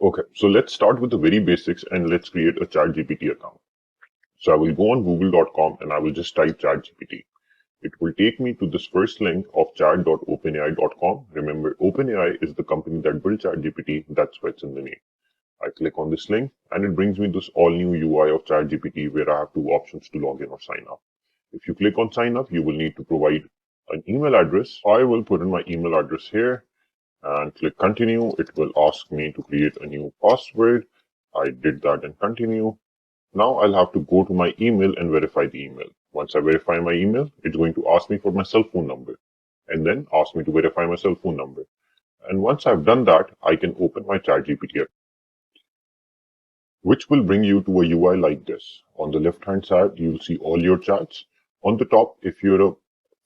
Okay, so let's start with the very basics and let's create a ChatGPT account. So I will go on google.com and I will just type ChatGPT. It will take me to this first link of chat.openai.com. Remember, OpenAI is the company that built ChatGPT. That's why it's in the name. I click on this link and it brings me this all new UI of ChatGPT where I have two options to log in or sign up. If you click on sign up, you will need to provide an email address. I will put in my email address here and click continue. It will ask me to create a new password. I did that and continue. Now I'll have to go to my email and verify the email. Once I verify my email, it's going to ask me for my cell phone number and then ask me to verify my cell phone number. And once I've done that, I can open my ChatGPT account, which will bring you to a UI like this. On the left-hand side, you'll see all your chats. On the top, if you're a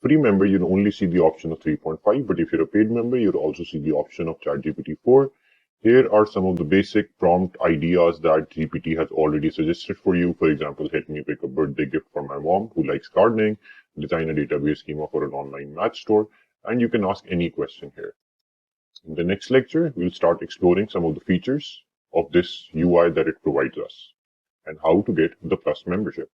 free member, you'll only see the option of 3.5, but if you're a paid member, you'll also see the option of ChatGPT 4. Here are some of the basic prompt ideas that GPT has already suggested for you. For example, help me pick a birthday gift for my mom who likes gardening, design a database schema for an online match store, and you can ask any question here. In the next lecture, we'll start exploring some of the features of this UI that it provides us and how to get the Plus membership.